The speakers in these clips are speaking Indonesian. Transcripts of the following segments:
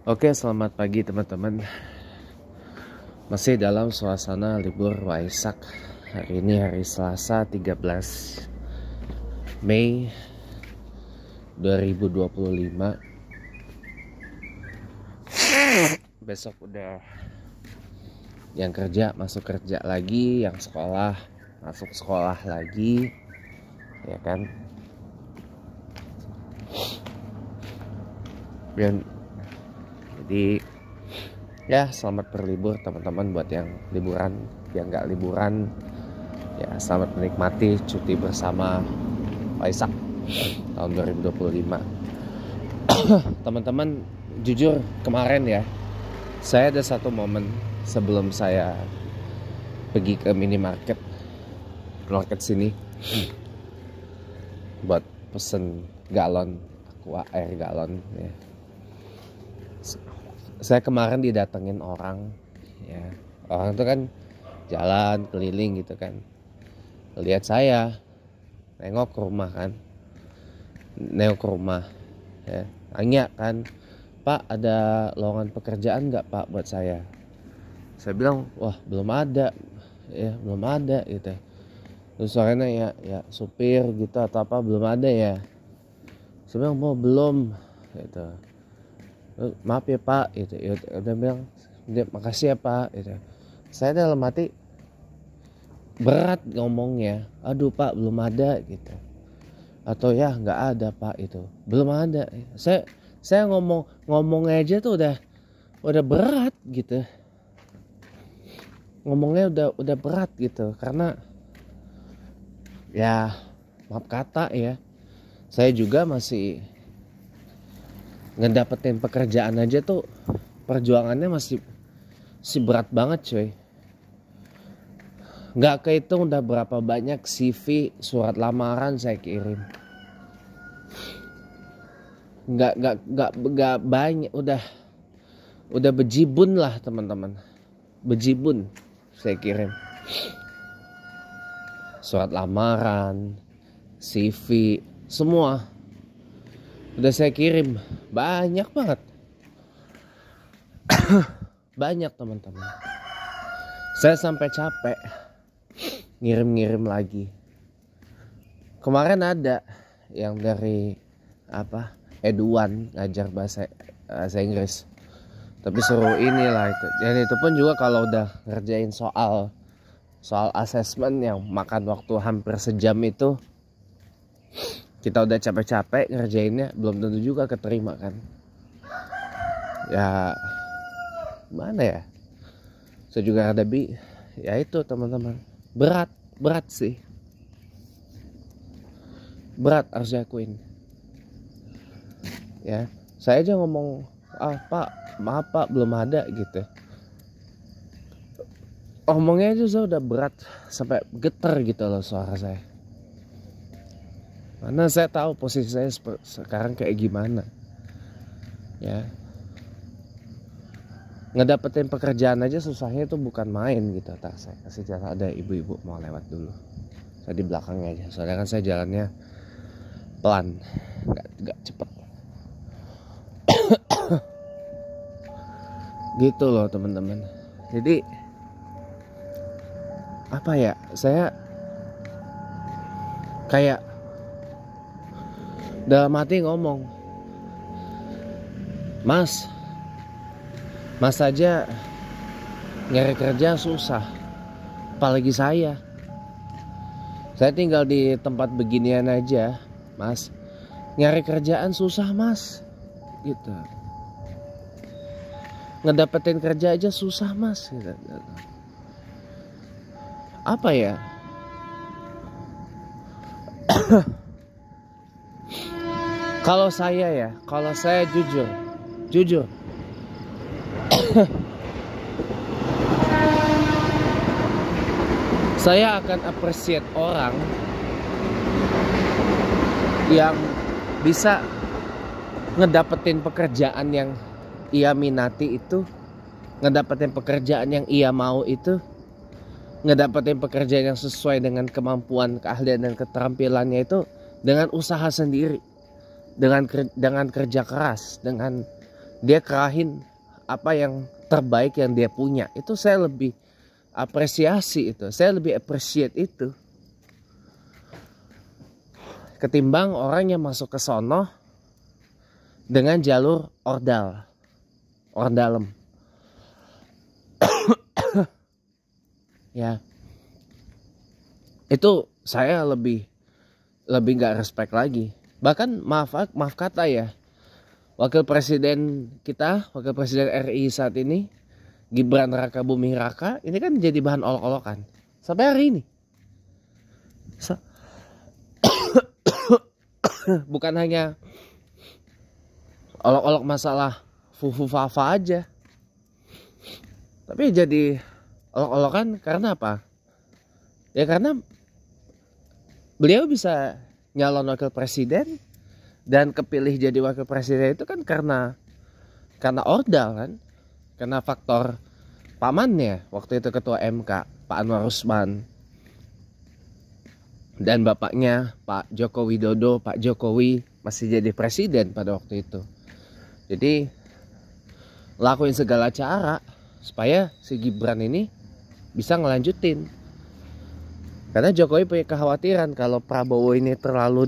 Oke, selamat pagi teman-teman. Masih dalam suasana libur Waisak. Hari ini hari Selasa 13 Mei 2025. Besok udah yang kerja masuk kerja lagi, yang sekolah masuk sekolah lagi, ya kan? Dan jadi ya selamat berlibur teman-teman. Buat yang liburan, yang nggak liburan ya selamat menikmati cuti bersama Waisak tahun 2025. Teman-teman, jujur kemarin ya, saya ada satu momen sebelum saya pergi ke minimarket sini buat pesen galon aqua, air galon ya. Saya kemarin didatengin orang ya. Orang itu kan jalan keliling gitu kan, lihat saya, nengok ke rumah ya. Tanya kan, "Pak, ada lowongan pekerjaan nggak Pak buat saya?" Saya bilang, "Wah, belum ada ya, belum ada," gitu. Terus orangnya ya supir gitu atau apa, belum ada ya. Saya bilang, "Mau belum," gitu. "Maaf ya Pak," gitu. Ya udah bilang, "Makasih ya Pak," gitu. Saya dalam hati berat ngomongnya, "Aduh Pak, belum ada," gitu. Atau ya nggak ada Pak, itu belum ada. Saya ngomong aja tuh udah berat gitu. Ngomongnya udah berat gitu, karena ya maaf kata ya, saya juga masih ngedapetin pekerjaan aja tuh perjuangannya masih berat banget coy. Nggak kehitung udah berapa banyak CV, surat lamaran saya kirim. Nggak banyak, udah bejibun lah teman-teman, bejibun saya kirim. Surat lamaran, CV, semua udah saya kirim, banyak banget. Banyak teman-teman. Saya sampai capek ngirim lagi. Kemarin ada yang dari Eduan ngajar bahasa Inggris, tapi suruh inilah itu. Dan itu pun juga kalau udah ngerjain soal assessment yang makan waktu hampir sejam itu, kita udah capek-capek ngerjainnya, belum tentu juga keterima kan. Ya mana ya, saya juga hadapi ya itu teman-teman. Berat sih, berat harus diakuin ya. Saya aja ngomong, "Pak, maaf Pak, belum ada," gitu. Ngomongnya aja udah berat, sampai getar gitu loh suara saya. Karena saya tahu posisi saya sekarang kayak gimana ya. Ngedapetin pekerjaan aja susahnya itu bukan main gitu. Saya kasih jalan, ada ibu-ibu mau lewat dulu, saya di belakangnya aja, soalnya kan saya jalannya pelan, nggak cepet. Gitu loh teman-teman. Jadi apa ya, saya kayak dalam hati ngomong, Mas aja nyari kerja susah, apalagi saya tinggal di tempat beginian aja, Mas. Nyari kerjaan susah Mas, gitu. Ngedapetin kerja aja susah Mas, gitu. Apa ya, kalau saya jujur saya akan appreciate orang yang bisa ngedapetin pekerjaan yang ia minati itu, ngedapetin pekerjaan yang ia mau itu, ngedapetin pekerjaan yang sesuai dengan kemampuan, keahlian dan keterampilannya itu dengan usaha sendiri, dengan kerja keras, dengan dia kerahin apa yang terbaik yang dia punya. Itu saya lebih apresiasi itu. Saya lebih appreciate itu. Ketimbang orang yang masuk ke sono dengan jalur ordalem. Ya. Itu saya lebih gak respect lagi. Bahkan maaf kata ya, Wakil Presiden RI saat ini, Gibran Raka Buming Raka, ini kan jadi bahan olok-olokan sampai hari ini. Bukan hanya olok-olok masalah fufu fafa aja, tapi jadi olok-olokan karena apa? Ya karena beliau bisa nyalon wakil presiden dan kepilih jadi wakil presiden itu kan karena ordal kan, karena faktor pamannya waktu itu ketua MK Pak Anwar Usman dan bapaknya Pak Joko Widodo, Pak Jokowi masih jadi presiden pada waktu itu. Jadi lakuin segala cara supaya si Gibran ini bisa ngelanjutin. Karena Jokowi punya kekhawatiran kalau Prabowo ini terlalu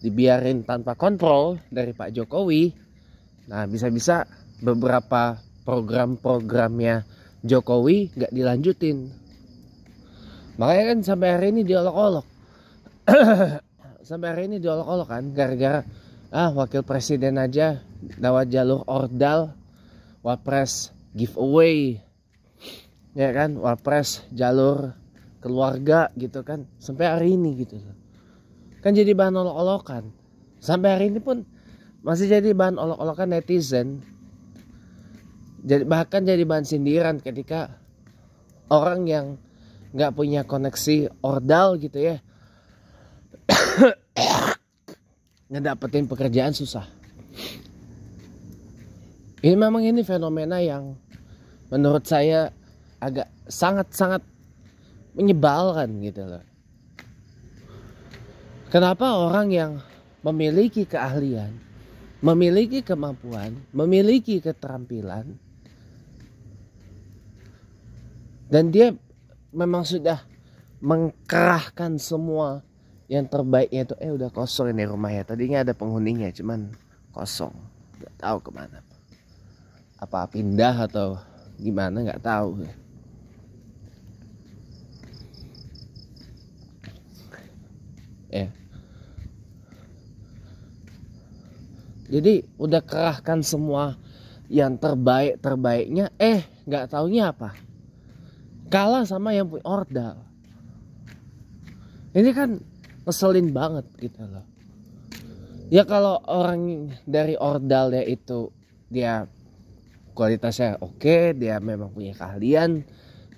dibiarin tanpa kontrol dari Pak Jokowi. Nah, bisa-bisa beberapa program-programnya Jokowi gak dilanjutin. Makanya kan sampai hari ini diolok-olok. Sampai hari ini diolok-olok kan gara-gara wakil presiden aja lewat jalur ordal, wapres giveaway. Ya kan, wapres jalur keluarga gitu kan, sampai hari ini gitu kan jadi bahan olok-olokan. Sampai hari ini pun masih jadi bahan olok-olokan netizen. Bahkan jadi bahan sindiran ketika orang yang nggak punya koneksi ordal gitu ya ngedapetin pekerjaan susah. Ini fenomena yang menurut saya agak sangat-sangat menyebalkan gitu loh. Kenapa orang yang memiliki keahlian, memiliki kemampuan, memiliki keterampilan, dan dia memang sudah mengkerahkan semua yang terbaiknya itu, udah kosong ini rumah ya, tadinya ada penghuninya cuman kosong, nggak tahu kemana, apa pindah atau gimana nggak tahu. Jadi udah kerahkan semua yang terbaiknya, nggak taunya apa, kalah sama yang punya ordal. Ini kan ngeselin banget gitu loh. Ya kalau orang dari ordal ya itu dia kualitasnya oke, dia memang punya keahlian,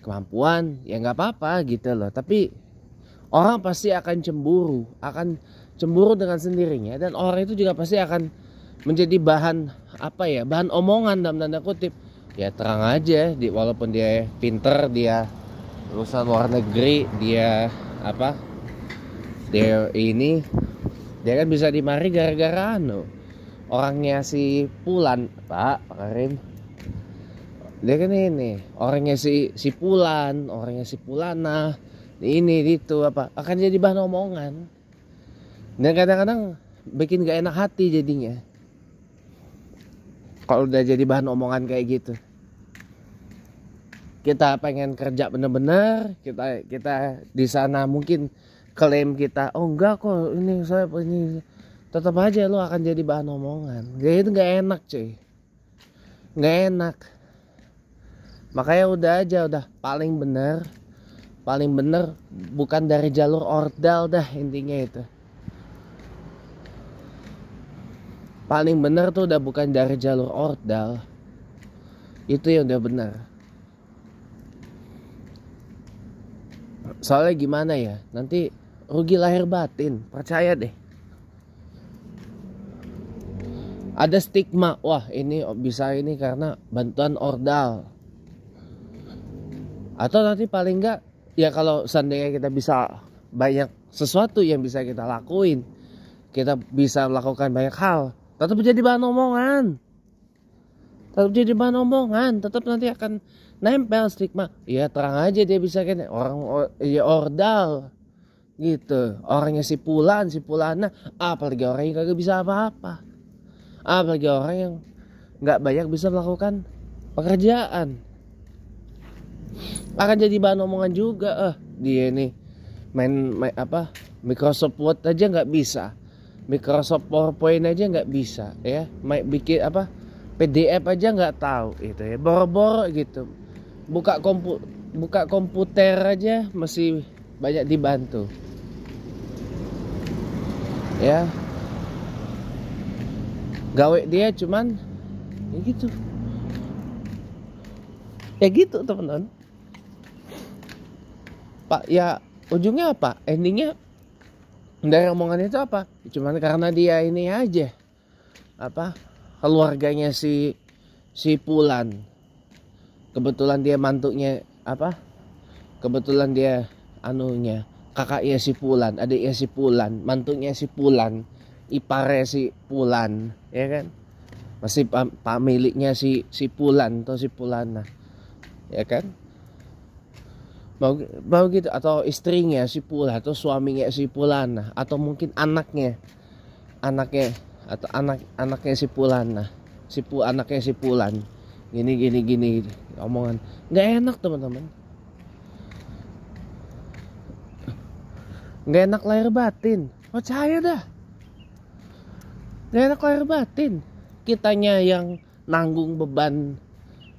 kemampuan, ya nggak apa-apa gitu loh. Tapi orang pasti akan cemburu dengan sendirinya, dan orang itu juga pasti akan menjadi bahan bahan omongan dalam tanda kutip. Ya terang aja, walaupun dia pinter, dia lulusan luar negeri, dia kan bisa dimari gara-gara orangnya si Pulan, Pak Karim. Dia kan ini orangnya si Pulan, orangnya si Pulana, ini itu akan jadi bahan omongan, dan kadang-kadang bikin gak enak hati jadinya kalau udah jadi bahan omongan kayak gitu. Kita pengen kerja bener-bener, kita di sana mungkin klaim kita, enggak kok ini saya ini, tetap aja lo akan jadi bahan omongan. Kayak itu gak enak cuy, gak enak. Makanya udah paling bener bukan dari jalur ordal dah, intinya itu. Paling bener tuh udah bukan dari jalur ordal, itu yang udah bener. Soalnya gimana ya, nanti rugi lahir batin, percaya deh. Ada stigma, wah ini bisa ini karena bantuan ordal. Atau nanti paling enggak, ya kalau seandainya kita bisa banyak sesuatu yang bisa kita lakuin, kita bisa melakukan banyak hal, tetap jadi bahan omongan. tetap jadi bahan omongan, tetap nanti akan nempel stigma. Ya terang aja dia bisa kan orang ya ordal gitu, orangnya si Pulana, apalagi orang yang kagak bisa apa-apa, apalagi orang yang nggak banyak bisa melakukan pekerjaan, akan jadi bahan omongan juga. Dia nih main apa Microsoft Word aja nggak bisa, Microsoft PowerPoint aja nggak bisa, ya bikin apa PDF aja nggak tahu itu ya, boro-boro gitu, buka komputer aja masih banyak dibantu ya. Gawe dia cuman ya gitu teman-teman. Pak, ya ujungnya apa, endingnya dari omongan itu apa, cuman karena dia ini aja apa keluarganya si Pulan, kebetulan dia mantunya apa, kebetulan dia anunya kakaknya si Pulan, adiknya si Pulan, mantunya si Pulan, iparnya si Pulan, ya kan, masih pemiliknya si Pulan atau si Pulana, ya kan, mau gitu, atau istrinya si Pulan atau suaminya si Pulana, atau mungkin anaknya atau anaknya si Pulana, anaknya si Pulan, gini omongan nggak enak teman-teman, nggak enak lahir batin, percaya dah, nggak enak lahir batin. Kitanya yang nanggung beban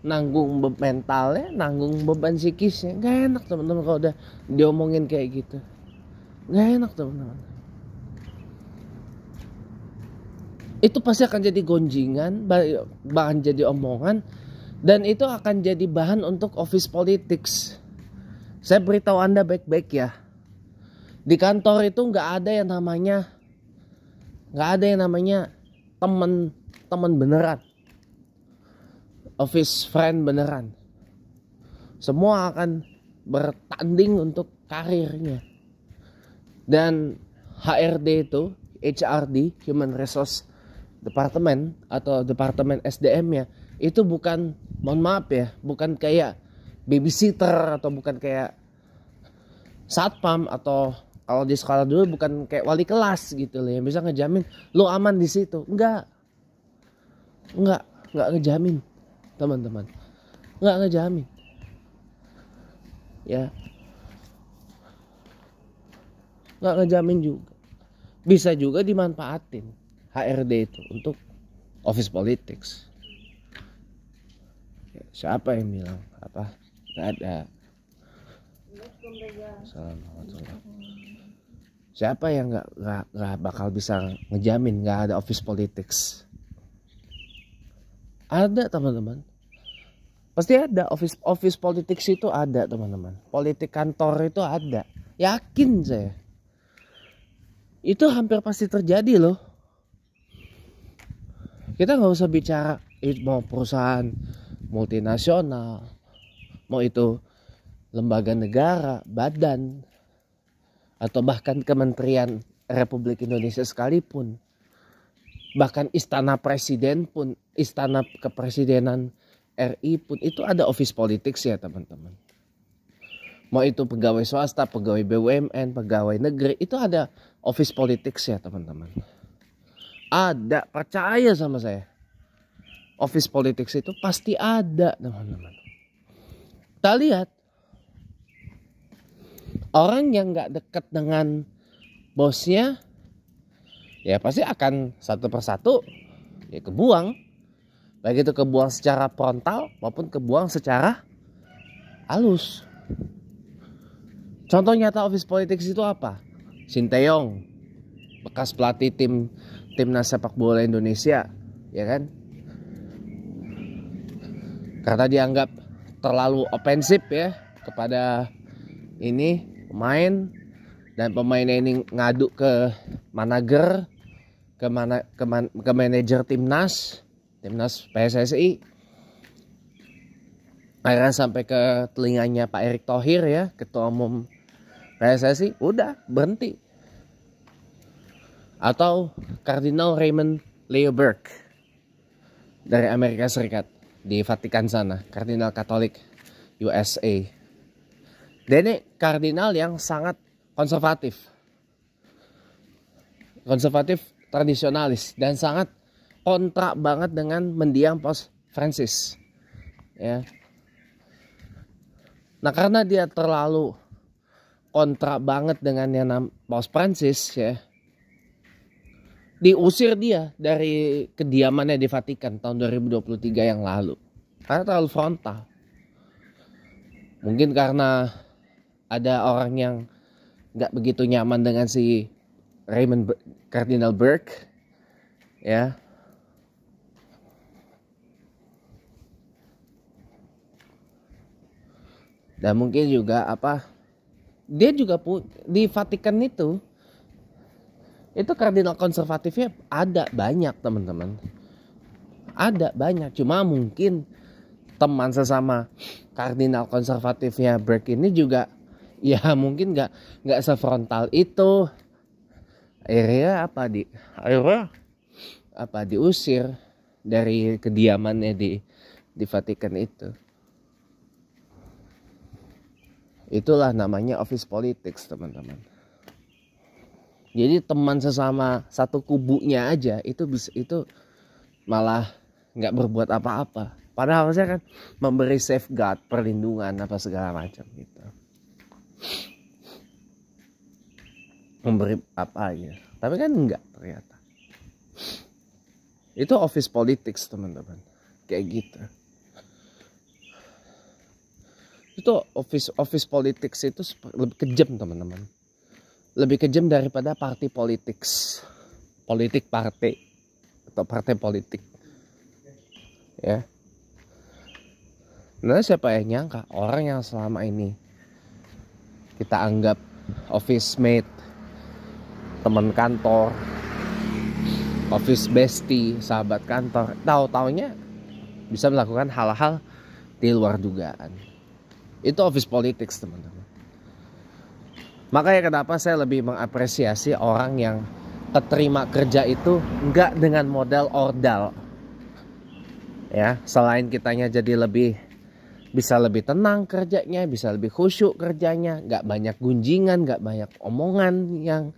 mentalnya, nanggung beban psikisnya. Nggak enak teman-teman kalau udah diomongin kayak gitu, nggak enak teman-teman. Itu pasti akan jadi gonjingan, bahan jadi omongan, dan itu akan jadi bahan untuk office politics. Saya beritahu Anda baik-baik ya, di kantor itu nggak ada yang namanya teman beneran, office friend beneran. Semua akan bertanding untuk karirnya. Dan HRD itu, HRD, Human Resource Department atau Departemen SDM-nya itu bukan, mohon maaf ya, bukan kayak babysitter atau bukan kayak satpam, atau kalau di sekolah dulu bukan kayak wali kelas gitu loh yang bisa ngejamin lo aman di situ. Enggak ngejamin teman-teman, nggak ngejamin ya, nggak ngejamin juga. Bisa juga dimanfaatin HRD itu untuk office politics. Ya, siapa yang bilang apa nggak ada? Siapa yang nggak bakal bisa ngejamin nggak ada office politics? Ada teman-teman, pasti ada office politics itu ada teman-teman. Politik kantor itu ada, yakin saya. Itu hampir pasti terjadi loh. Kita nggak usah bicara mau perusahaan multinasional, mau itu lembaga negara, badan, atau bahkan Kementerian Republik Indonesia sekalipun. Bahkan istana presiden pun, istana kepresidenan RI pun itu ada office politics ya teman-teman. Mau itu pegawai swasta, pegawai BUMN, pegawai negeri, itu ada office politics ya teman-teman. Ada, percaya sama saya. Office politics itu pasti ada teman-teman. Kita lihat orang yang gak dekat dengan bosnya, ya pasti akan satu persatu ya kebuang. Baik itu kebuang secara frontal maupun kebuang secara halus. Contoh nyata office politics itu apa? Sinteyong, bekas pelatih timnas sepak bola Indonesia, ya kan? Karena dianggap terlalu ofensif ya kepada ini pemain, dan pemainnya ini ngadu ke manajer, ke manajer timnas PSSI. Akhirnya sampai ke telinganya Pak Erick Thohir ya, ketua umum PSSI, udah berhenti. Atau Kardinal Raymond Leo Burke dari Amerika Serikat. di Vatikan sana, kardinal Katolik USA. Dia ini kardinal yang sangat konservatif tradisionalis dan sangat kontra banget dengan mendiang Paus Francis, ya. Nah, karena dia terlalu kontra banget dengan yang Paus Francis, ya, diusir dia dari kediamannya di Vatikan tahun 2023 yang lalu karena terlalu frontal. Mungkin karena ada orang yang nggak begitu nyaman dengan si Cardinal Burke, ya. Dan mungkin juga dia juga di Vatikan itu kardinal konservatifnya ada banyak, teman-teman. Ada banyak, cuma mungkin teman sesama kardinal konservatifnya Burke ini juga ya mungkin nggak sefrontal itu. Akhirnya diusir dari kediamannya di Vatikan itu. Itulah namanya office politics, teman-teman. Jadi teman sesama satu kubunya aja itu malah nggak berbuat apa-apa. Padahal harusnya kan memberi safeguard, perlindungan apa segala macam gitu. Memberi apa aja. Tapi kan enggak ternyata. Itu office politics, teman-teman. Kayak gitu. Itu office politics itu lebih kejam, teman-teman. Lebih kejam daripada party politics. Politik partai atau partai politik. Ya. Nah, siapa yang nyangka orang yang selama ini kita anggap office mate, teman kantor, office bestie, sahabat kantor, tahu-taunya bisa melakukan hal-hal di luar dugaan. Itu office politics, teman-teman. Makanya kenapa saya lebih mengapresiasi orang yang keterima kerja itu enggak dengan modal ordal. Ya, selain kitanya jadi bisa lebih tenang kerjanya, bisa lebih khusyuk kerjanya, nggak banyak gunjingan, nggak banyak omongan yang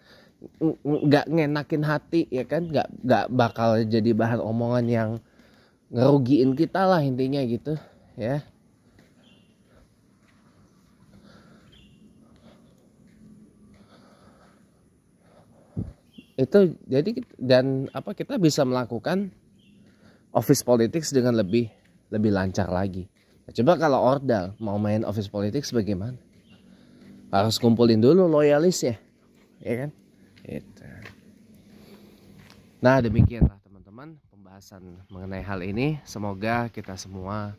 nggak ngenakin hati, ya kan, nggak bakal jadi bahan omongan yang ngerugiin kita lah intinya gitu, ya. Itu jadi dan kita bisa melakukan office politics dengan lebih lancar lagi. Coba kalau ordal mau main office politics bagaimana? Harus kumpulin dulu loyalis ya kan? Gitu. Nah, demikianlah teman-teman pembahasan mengenai hal ini. Semoga kita semua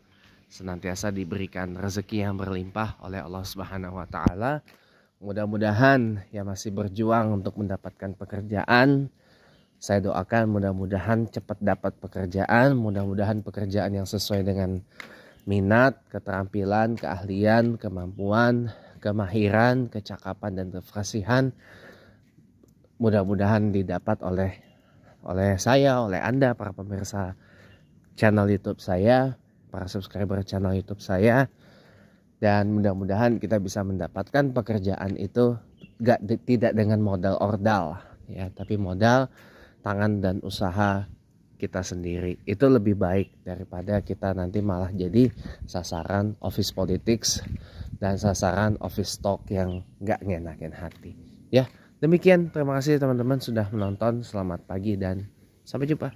senantiasa diberikan rezeki yang berlimpah oleh Allah Subhanahu wa taala. Mudah-mudahan yang masih berjuang untuk mendapatkan pekerjaan, saya doakan mudah-mudahan cepat dapat pekerjaan, mudah-mudahan pekerjaan yang sesuai dengan minat, keterampilan, keahlian, kemampuan, kemahiran, kecakapan dan kefasihan mudah-mudahan didapat oleh saya, oleh Anda para pemirsa channel YouTube saya, para subscriber channel YouTube saya, dan mudah-mudahan kita bisa mendapatkan pekerjaan itu tidak dengan modal ordal ya, tapi modal tangan dan usaha kita sendiri. Itu lebih baik daripada kita nanti malah jadi sasaran office politics dan sasaran office talk yang gak ngenakin hati. Ya, demikian. Terima kasih teman-teman sudah menonton. Selamat pagi dan sampai jumpa.